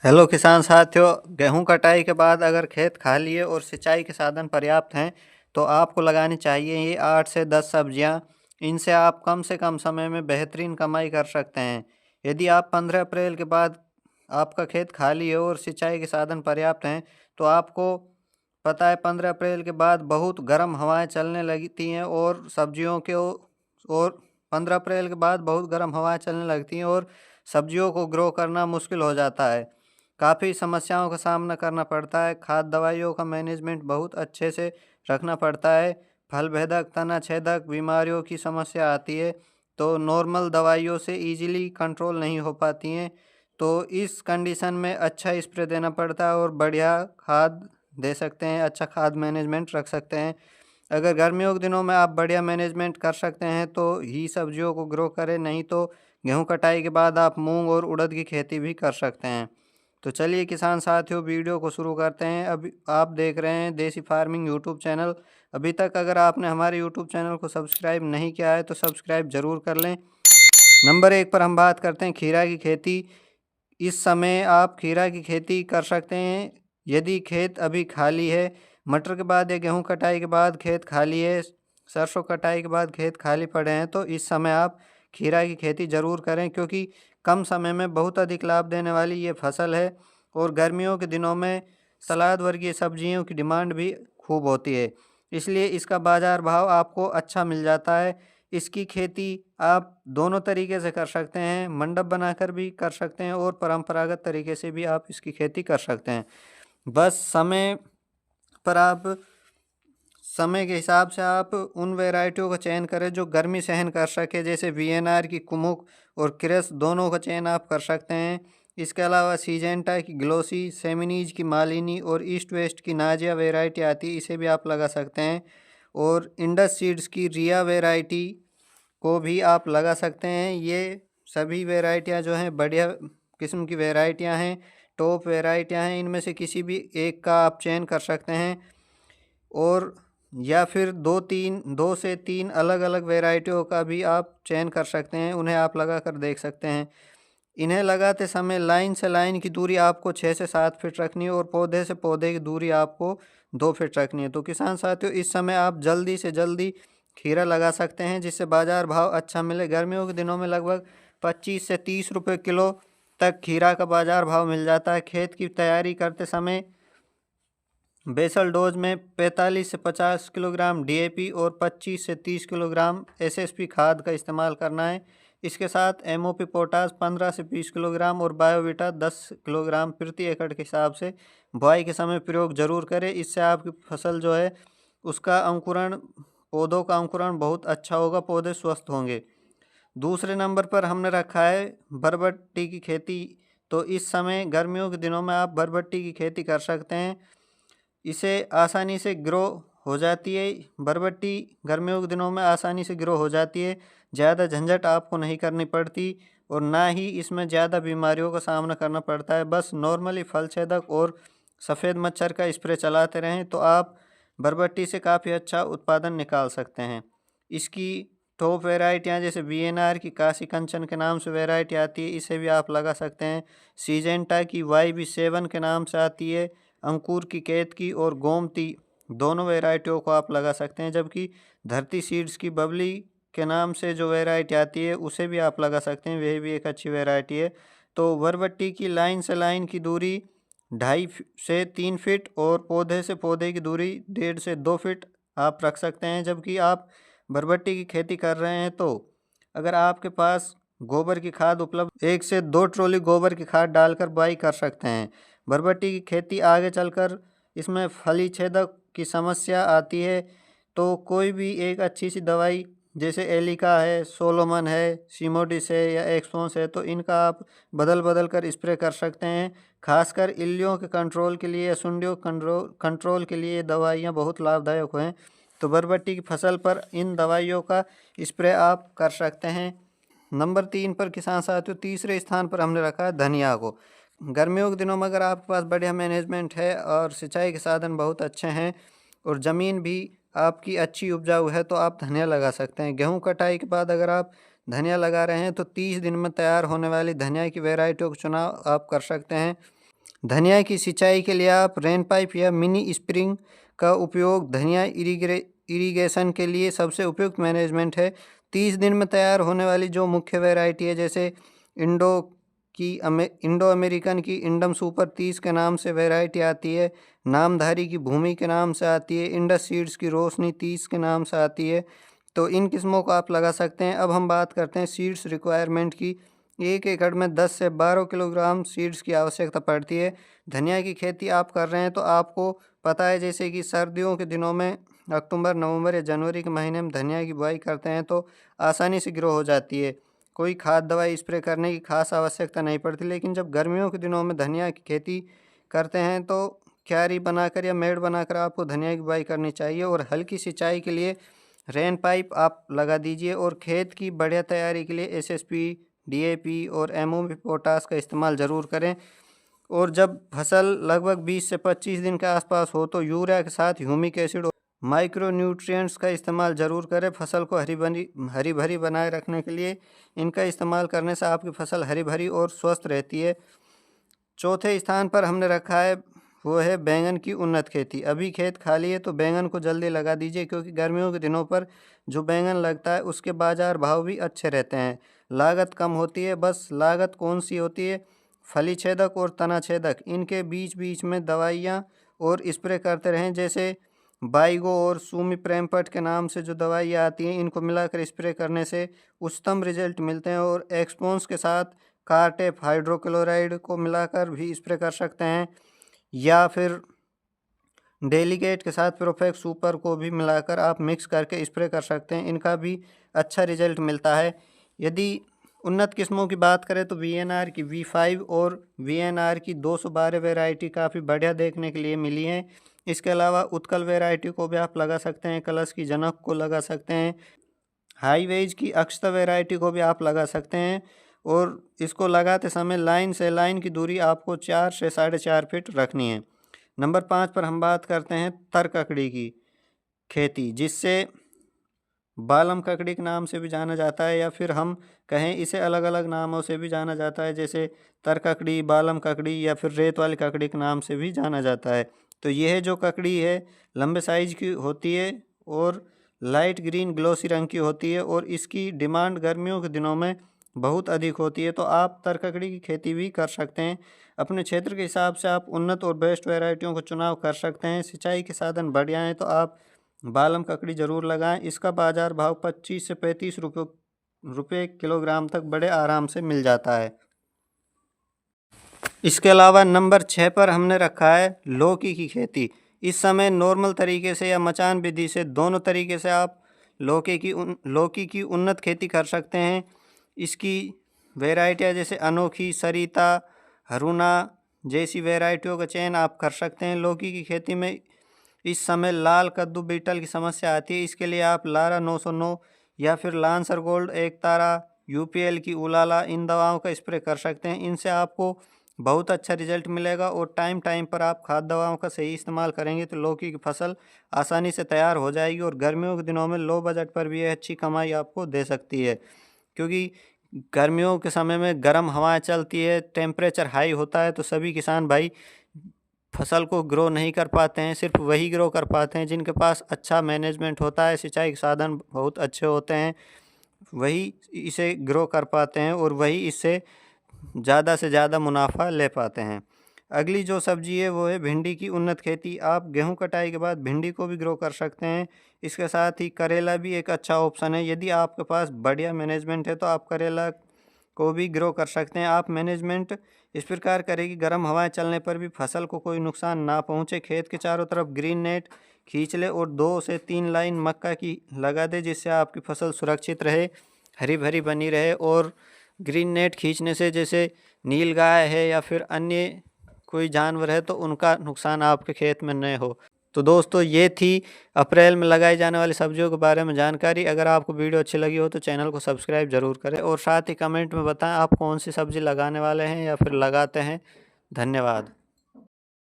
Hello किसान साथियों, गेहूं कटाई के बाद अगर खेत खाली है और सिंचाई के साधन पर्याप्त हैं तो आपको लगानी चाहिए ये 8 से 10 सब्जियां। इनसे आप कम से कम समय में बेहतरीन कमाई कर सकते हैं। यदि आप 15 अप्रैल के बाद आपका खेत खाली है और सिंचाई के साधन पर्याप्त हैं तो आपको पता है 15 अप्रैल के बाद बहुत गर्म हवाएं चलने लगती हैं और सब्जियों के और 15 अप्रैल के बाद बहुत गर्म हवाएं चलने लगती हैं और सब्जियों को ग्रो करना मुश्किल हो जाता है। काफ़ी समस्याओं का सामना करना पड़ता है। खाद दवाइयों का मैनेजमेंट बहुत अच्छे से रखना पड़ता है। फल भेदक तना छेदक बीमारियों की समस्या आती है तो नॉर्मल दवाइयों से इजीली कंट्रोल नहीं हो पाती हैं। तो इस कंडीशन में अच्छा स्प्रे देना पड़ता है और बढ़िया खाद दे सकते हैं, अच्छा खाद मैनेजमेंट रख सकते हैं। अगर गर्मियों के दिनों में आप बढ़िया मैनेजमेंट कर सकते हैं तो ही सब्जियों को ग्रो करें, नहीं तो गेहूं कटाई के बाद आप मूंग और उड़द की खेती भी कर सकते हैं। तो चलिए किसान साथियों, वीडियो को शुरू करते हैं। अभी आप देख रहे हैं देसी फार्मिंग यूट्यूब चैनल। अभी तक अगर आपने हमारे यूट्यूब चैनल को सब्सक्राइब नहीं किया है तो सब्सक्राइब ज़रूर कर लें। नंबर 1 पर हम बात करते हैं खीरा की खेती। इस समय आप खीरा की खेती कर सकते हैं यदि खेत अभी खाली है। मटर के बाद या गेहूं कटाई के बाद खेत खाली है, सरसों कटाई के बाद खेत खाली पड़े हैं तो इस समय आप खीरा की खेती ज़रूर करें, क्योंकि कम समय में बहुत अधिक लाभ देने वाली ये फसल है। और गर्मियों के दिनों में सलाद वर्गीय सब्जियों की डिमांड भी खूब होती है, इसलिए इसका बाज़ार भाव आपको अच्छा मिल जाता है। इसकी खेती आप दोनों तरीके से कर सकते हैं, मंडप बनाकर भी कर सकते हैं और परंपरागत तरीके से भी आप इसकी खेती कर सकते हैं। बस पर आप समय के हिसाब से आप उन वैरायटियों का चयन करें जो गर्मी सहन कर सके, जैसे वीएनआर की कुमुक और क्रेस दोनों का चयन आप कर सकते हैं। इसके अलावा सीजेंटा की ग्लोसी, सेमिनीज की मालिनी और ईस्ट वेस्ट की नाजिया वैरायटी आती है, इसे भी आप लगा सकते हैं। और इंडस सीड्स की रिया वैरायटी को भी आप लगा सकते हैं। ये सभी वैरायटियां जो हैं बढ़िया किस्म की वैरायटियां हैं, टॉप वैरायटियां हैं। इनमें से किसी भी एक का आप चयन कर सकते हैं और या फिर दो से तीन अलग अलग वैरायटियों का भी आप चयन कर सकते हैं, उन्हें आप लगा कर देख सकते हैं। इन्हें लगाते समय लाइन से लाइन की दूरी आपको 6 से 7 फीट रखनी है और पौधे से पौधे की दूरी आपको 2 फीट रखनी है। तो किसान साथियों, इस समय आप जल्दी से जल्दी खीरा लगा सकते हैं जिससे बाज़ार भाव अच्छा मिले। गर्मियों के दिनों में लगभग 25 से 30 रुपये किलो तक खीरा का बाज़ार भाव मिल जाता है। खेत की तैयारी करते समय बेसल डोज में 45 से 50 किलोग्राम डीएपी और 25 से 30 किलोग्राम एसएसपी खाद का इस्तेमाल करना है। इसके साथ एमओपी पोटास 15 से 20 किलोग्राम और बायोविटा 10 किलोग्राम प्रति एकड़ के हिसाब से बुआई के समय प्रयोग जरूर करें। इससे आपकी फसल जो है उसका अंकुरण, पौधों का अंकुरण बहुत अच्छा होगा, पौधे स्वस्थ होंगे। दूसरे नंबर पर हमने रखा है बरबट्टी की खेती। तो इस समय गर्मियों के दिनों में आप बरबट्टी की खेती कर सकते हैं, इसे आसानी से ग्रो हो जाती है। बरबट्टी गर्मियों के दिनों में आसानी से ग्रो हो जाती है, ज़्यादा झंझट आपको नहीं करनी पड़ती और ना ही इसमें ज़्यादा बीमारियों का सामना करना पड़ता है। बस नॉर्मली फल छेदक और सफ़ेद मच्छर का स्प्रे चलाते रहें तो आप बरबट्टी से काफ़ी अच्छा उत्पादन निकाल सकते हैं। इसकी टॉप वैरायटियाँ जैसे वीएनआर की काशी कंचन के नाम से वैरायटी आती है, इसे भी आप लगा सकते हैं। सीजेंटा की YB7 के नाम से आती है, अंकुर की केतकी और गोमती दोनों वैरायटियों को आप लगा सकते हैं। जबकि धरती सीड्स की बबली के नाम से जो वैरायटी आती है उसे भी आप लगा सकते हैं, वह भी एक अच्छी वैरायटी है। तो बरबट्टी की लाइन से लाइन की दूरी 2.5 से 3 फीट और पौधे से पौधे की दूरी 1.5 से 2 फीट आप रख सकते हैं। जबकि आप बरबट्टी की खेती कर रहे हैं तो अगर आपके पास गोबर की खाद उपलब्ध 1 से 2 ट्रॉली गोबर की खाद डालकर बुआई कर सकते हैं। बरबट्टी की खेती आगे चलकर इसमें फली छेदक की समस्या आती है तो कोई भी एक अच्छी सी दवाई जैसे एलिका है, सोलोमन है, सीमोडिस है या एक्सपोन्स है, तो इनका आप बदल बदल कर स्प्रे कर सकते हैं। खासकर इल्लियों के कंट्रोल के लिए या सुंडियों कंट्रोल के लिए ये दवाइयाँ बहुत लाभदायक हैं। तो बरबट्टी की फसल पर इन दवाइयों का स्प्रे आप कर सकते हैं। नंबर 3 पर किसान साथियों, तीसरे स्थान पर हमने रखा है धनिया को। गर्मियों के दिनों में अगर आपके पास बढ़िया मैनेजमेंट है और सिंचाई के साधन बहुत अच्छे हैं और ज़मीन भी आपकी अच्छी उपजाऊ है तो आप धनिया लगा सकते हैं। गेहूं कटाई के बाद अगर आप धनिया लगा रहे हैं तो 30 दिन में तैयार होने वाली धनिया की वैरायटियों का चुनाव आप कर सकते हैं। धनिया की सिंचाई के लिए आप रेन पाइप या मिनी स्प्रिंग का उपयोग धनिया इरिगेशन के लिए सबसे उपयुक्त मैनेजमेंट है। 30 दिन में तैयार होने वाली जो मुख्य वैरायटी है, जैसे इंडो अमेरिकन की इंडम सुपर 30 के नाम से वैरायटी आती है, नामधारी की भूमि के नाम से आती है, इंडस सीड्स की रोशनी 30 के नाम से आती है। तो इन किस्मों को आप लगा सकते हैं। अब हम बात करते हैं सीड्स रिक्वायरमेंट की। 1 एकड़ में 10 से 12 किलोग्राम सीड्स की आवश्यकता पड़ती है। धनिया की खेती आप कर रहे हैं तो आपको पता है, जैसे कि सर्दियों के दिनों में अक्टूबर, नवंबर या जनवरी के महीने में धनिया की बुआई करते हैं तो आसानी से ग्रो हो जाती है। कोई खाद दवाई स्प्रे करने की खास आवश्यकता नहीं पड़ती। लेकिन जब गर्मियों के दिनों में धनिया की खेती करते हैं तो क्यारी बनाकर या मेड़ बनाकर आपको धनिया की बुआई करनी चाहिए। और हल्की सिंचाई के लिए रेन पाइप आप लगा दीजिए। और खेत की बढ़िया तैयारी के लिए एसएसपी, डीएपी और एमओपी पोटास का इस्तेमाल ज़रूर करें। और जब फसल लगभग 20 से 25 दिन के आसपास हो तो यूरिया के साथ ह्यूमिक एसिड और माइक्रो न्यूट्रिएंट्स का इस्तेमाल ज़रूर करें। फसल को हरी भरी बनाए रखने के लिए इनका इस्तेमाल करने से आपकी फसल हरी भरी और स्वस्थ रहती है। चौथे स्थान पर हमने रखा है वो है बैंगन की उन्नत खेती। अभी खेत खाली है तो बैंगन को जल्दी लगा दीजिए, क्योंकि गर्मियों के दिनों पर जो बैंगन लगता है उसके बाज़ार भाव भी अच्छे रहते हैं, लागत कम होती है। बस लागत कौन सी होती है? फली छेदक और तना छेदक, इनके बीच बीच में दवाइयाँ और स्प्रे करते रहें। जैसे बाइगो और सूमी प्रेमपट के नाम से जो दवाइयाँ आती हैं, इनको मिलाकर स्प्रे करने से उच्चतम रिजल्ट मिलते हैं। और एक्सपोन्स के साथ कार्टेप हाइड्रोक्लोराइड को मिलाकर भी स्प्रे कर सकते हैं, या फिर डेलीगेट के साथ प्रोफेक्स सुपर को भी मिलाकर आप मिक्स करके स्प्रे कर सकते हैं। इनका भी अच्छा रिजल्ट मिलता है। यदि उन्नत किस्मों की बात करें तो वीएनआर की V5 और वीएनआर की 212 वैरायटी काफ़ी बढ़िया देखने के लिए मिली हैं। इसके अलावा उत्कल वैरायटी को भी आप लगा सकते हैं, कलश की जनक को लगा सकते हैं, हाईवेज की अक्षता वैरायटी को भी आप लगा सकते हैं। और इसको लगाते समय लाइन से लाइन की दूरी आपको 4 से 4.5 फीट रखनी है। नंबर 5 पर हम बात करते हैं तर ककड़ी की खेती, जिससे बालम ककड़ी के नाम से भी जाना जाता है, या फिर हम कहें इसे अलग अलग नामों से भी जाना जाता है, जैसे तर ककड़ी, बालम ककड़ी या फिर रेत वाली ककड़ी के नाम से भी जाना जाता है। तो यह जो ककड़ी है लंबे साइज की होती है और लाइट ग्रीन ग्लोसी रंग की होती है, और इसकी डिमांड गर्मियों के दिनों में बहुत अधिक होती है। तो आप तर ककड़ी की खेती भी कर सकते हैं। अपने क्षेत्र के हिसाब से आप उन्नत और बेस्ट वैरायटियों का चुनाव कर सकते हैं। सिंचाई के साधन बढ़िया हैं तो आप बालम ककड़ी ज़रूर लगाएं। इसका बाज़ार भाव 25 से 35 रुपये किलोग्राम तक बड़े आराम से मिल जाता है। इसके अलावा नंबर 6 पर हमने रखा है लौकी की खेती। इस समय नॉर्मल तरीके से या मचान विधि से, दोनों तरीके से आप लौकी की उन्नत खेती कर सकते हैं। इसकी वैरायटियाँ जैसे अनोखी, सरिता, हरुणा जैसी वैरायटियों का चयन आप कर सकते हैं। लौकी की खेती में इस समय लाल कद्दू बीटल की समस्या आती है। इसके लिए आप लारा 909 या फिर लांसर गोल्ड, एक तारा, यूपीएल की उलाला, इन दवाओं का स्प्रे कर सकते हैं। इनसे आपको बहुत अच्छा रिजल्ट मिलेगा। और टाइम टाइम पर आप खाद दवाओं का सही इस्तेमाल करेंगे तो लौकी की फसल आसानी से तैयार हो जाएगी। और गर्मियों के दिनों में लो बजट पर भी यह अच्छी कमाई आपको दे सकती है, क्योंकि गर्मियों के समय में गर्म हवाएं चलती है, टेम्परेचर हाई होता है, तो सभी किसान भाई फसल को ग्रो नहीं कर पाते हैं। सिर्फ वही ग्रो कर पाते हैं जिनके पास अच्छा मैनेजमेंट होता है, सिंचाई के साधन बहुत अच्छे होते हैं, वही इसे ग्रो कर पाते हैं और वही इससे ज़्यादा से ज़्यादा मुनाफा ले पाते हैं। अगली जो सब्जी है वो है भिंडी की उन्नत खेती। आप गेहूं कटाई के बाद भिंडी को भी ग्रो कर सकते हैं। इसके साथ ही करेला भी एक अच्छा ऑप्शन है। यदि आपके पास बढ़िया मैनेजमेंट है तो आप करेला को भी ग्रो कर सकते हैं। आप मैनेजमेंट इस प्रकार करें कि गर्म हवाएं चलने पर भी फसल को कोई नुकसान ना पहुंचे। खेत के चारों तरफ ग्रीन नेट खींच ले और 2 से 3 लाइन मक्का की लगा दे, जिससे आपकी फसल सुरक्षित रहे, हरी भरी बनी रहे। और ग्रीन नेट खींचने से जैसे नीलगाय है या फिर अन्य कोई जानवर है तो उनका नुकसान आपके खेत में न हो। तो दोस्तों ये थी अप्रैल में लगाई जाने वाली सब्जियों के बारे में जानकारी। अगर आपको वीडियो अच्छी लगी हो तो चैनल को सब्सक्राइब ज़रूर करें और साथ ही कमेंट में बताएं आप कौन सी सब्ज़ी लगाने वाले हैं या फिर लगाते हैं। धन्यवाद।